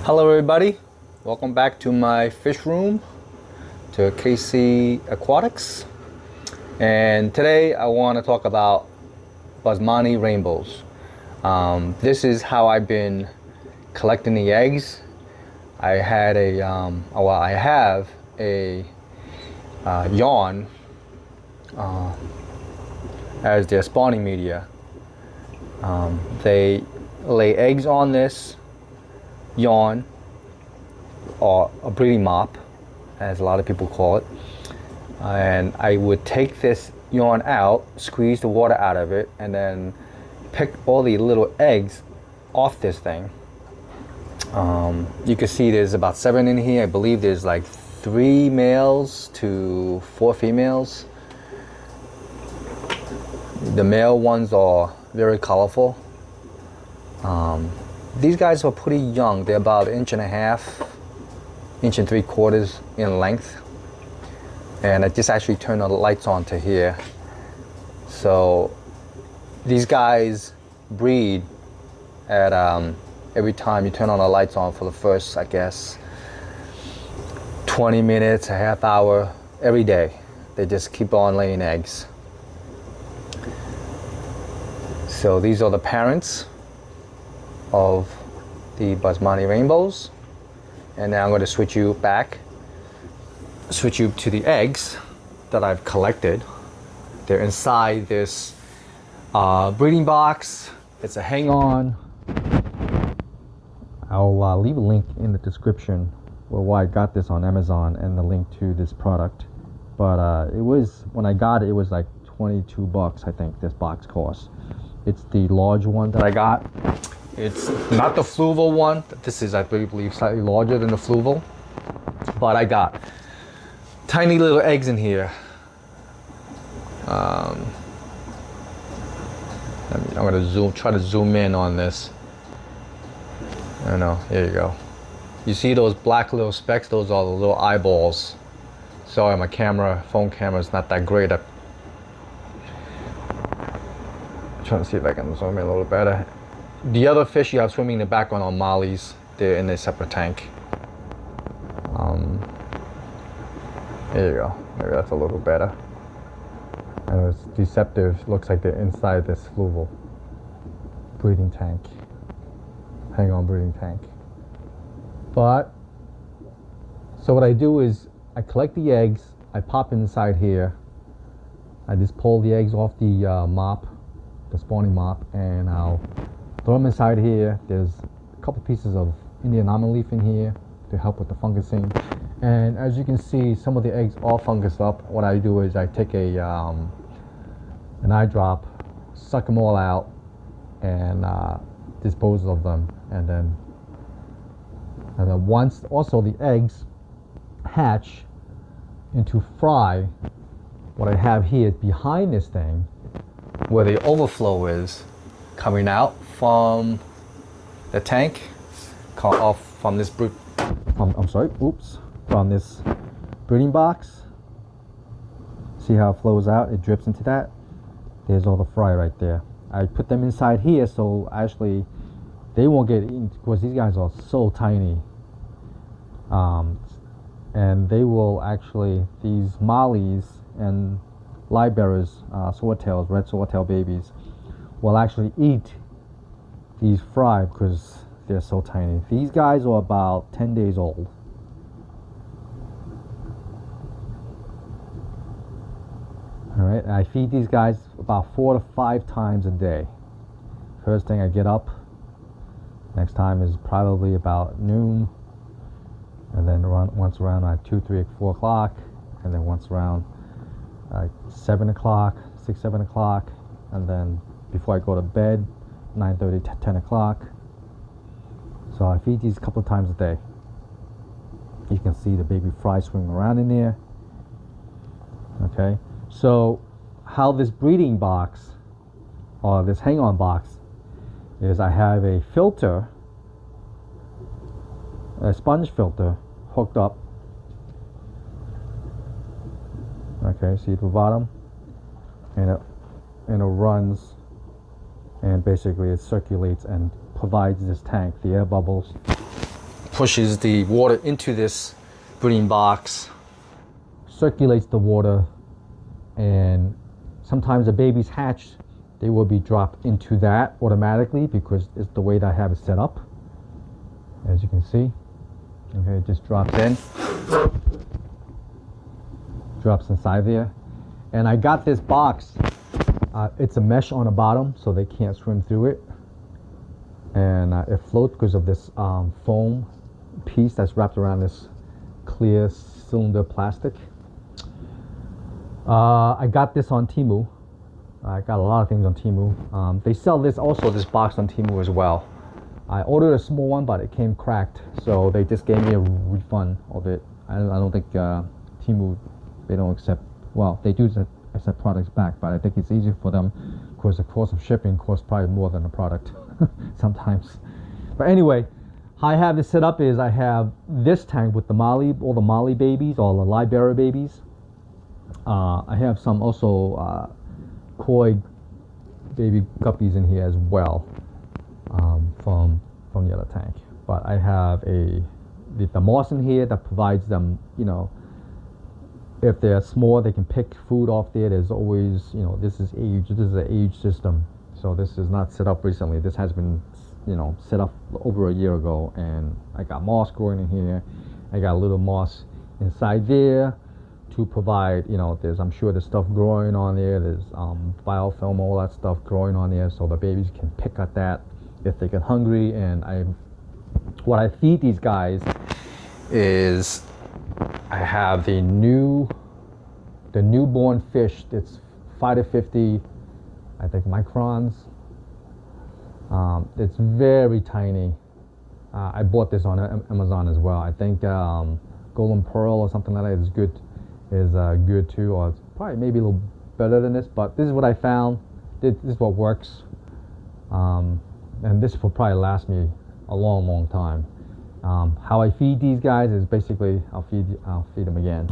Hello everybody, welcome back to my fish room, to KC Aquatics. And today I want to talk about Boesemani rainbows. This is how I've been collecting the eggs. I had I have a yawn as their spawning media. They lay eggs on this yawn, or a breeding mop, as a lot of people call it. And I would take this yawn out, squeeze the water out of it, and then pick all the little eggs off this thing. You can see there's about 7 in here. I believe there's like 3 males to 4 females. The male ones are very colorful. These guys are pretty young. They're about 1.5 inches, 1 3/4 in length. And I just actually turned the lights on to here. So these guys breed at every time you turn on the lights on for the first, I guess, 20 minutes, a half hour, every day. They just keep on laying eggs. So these are the parents of the Boesemani rainbows. And now I'm going to switch you to the eggs that I've collected. They're inside this breeding box. It's a hang-on. I'll leave a link in the description why I got this on Amazon and the link to this product. But it was, when I got it, it was like $22, I think this box cost. It's the large one that I got. It's not the fluval one. This is, I believe, slightly larger than the fluval. But I got tiny little eggs in here. I'm going to try to zoom in on this. I don't know. Here you go. You see those black little specks? Those are the little eyeballs. Sorry, my phone camera is not that great. I'm trying to see if I can zoom in a little better. The other fish you have swimming in the background are mollies. They're in a separate tank. There you go. Maybe that's a little better. And it's deceptive. Looks like they're inside this fluval breeding tank. Hang-on breeding tank. But, so what I do is I collect the eggs. I pop inside here. I just pull the eggs off the mop, the spawning mop, and I'll throw them inside here. There's a couple pieces of Indian almond leaf in here to help with the fungusing. And as you can see, some of the eggs all fungus up. What I do is I take an eye drop, suck them all out, and dispose of them. And then once also the eggs hatch into fry, what I have here behind this thing, where the overflow is coming out from the tank, from this from this breeding box. See how it flows out? It drips into that. There's all the fry right there. I put them inside here so actually they won't get eaten, because these guys are so tiny. And they will actually, these mollies and livebearers, swordtails, red swordtail babies, will actually eat these fry because they're so tiny. These guys are about 10 days old. All right, and I feed these guys about 4 to 5 times a day. First thing I get up, next time is probably about noon, and then once around at 2, 3, 4 o'clock, and then once around 7 o'clock, 6, 7 o'clock, and then before I go to bed, 9:30, 10 o'clock. So I feed these a couple of times a day. You can see the baby fry swimming around in there. Okay, so how this breeding box, or this hang-on box, is I have a filter, a sponge filter hooked up. Okay, see the bottom, and it runs, and basically it circulates and provides this tank, the air bubbles, pushes the water into this breeding box, circulates the water, and sometimes the babies hatch, they will be dropped into that automatically because it's the way that I have it set up. As you can see, okay, it just drops in, drops inside there. And I got this box, it's a mesh on the bottom so they can't swim through it, and it floats because of this foam piece that's wrapped around this clear cylinder plastic. I got this on Temu. I got a lot of things on Temu. They sell this also, this box on Temu as well. I ordered a small one, but it came cracked, so they just gave me a refund of it. I don't think Temu, they don't accept, well, they do accept products back, but I think it's easier for them because the cost of shipping costs probably more than the product sometimes. But anyway, how I have this set up is I have this tank with the Molly, all the Molly babies, all the Libera babies. I have some also koi baby guppies in here as well, from the other tank. But I have the moss in here that provides them, you know, if they're small, they can pick food off there. There's always, you know, this is an age system. So this is not set up recently. This has been, you know, set up over a year ago, and I got moss growing in here. I got a little moss inside there to provide, you know, I'm sure there's stuff growing on there. There's biofilm, all that stuff growing on there, so the babies can pick at that if they get hungry. And what I feed these guys is I have the newborn fish. It's 5 to 50, I think, microns. It's very tiny. I bought this on Amazon as well. I think Golden Pearl or something like that is good too, or it's probably maybe a little better than this, but this is what I found. This is what works, and this will probably last me a long time. How I feed these guys is basically I'll feed them again.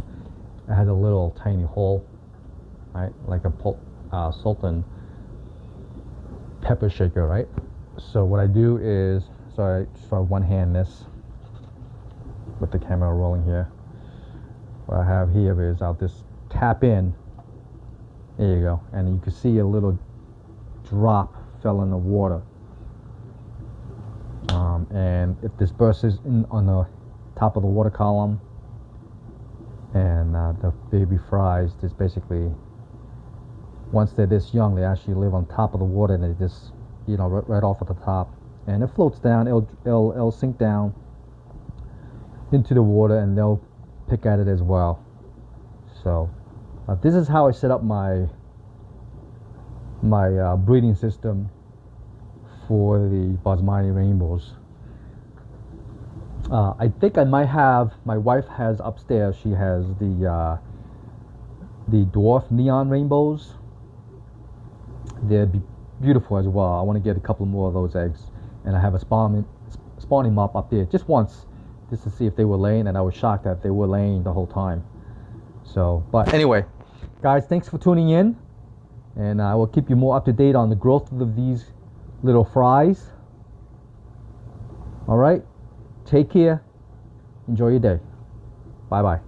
It has a little tiny hole, right, like a salt and pepper shaker, right? So what I do is, so I just one hand this with the camera rolling here. What I have here is I'll just tap in. There you go, and you can see a little drop fell in the water. And it disperses in on the top of the water column, and the baby fries just basically, once they're this young, they actually live on top of the water, and they just, you know, right off at the top, and it floats down. It'll sink down into the water, and they'll pick at it as well. So this is how I set up my breeding system for the Boesemani rainbows. I think I might have, my wife has upstairs, she has the dwarf neon rainbows. They're beautiful as well. I want to get a couple more of those eggs, and I have a spawning mop up there just once, just to see if they were laying, and I was shocked that they were laying the whole time. So, but anyway, guys, thanks for tuning in, and I will keep you more up to date on the growth of these little fries. All right, take care, enjoy your day, bye bye.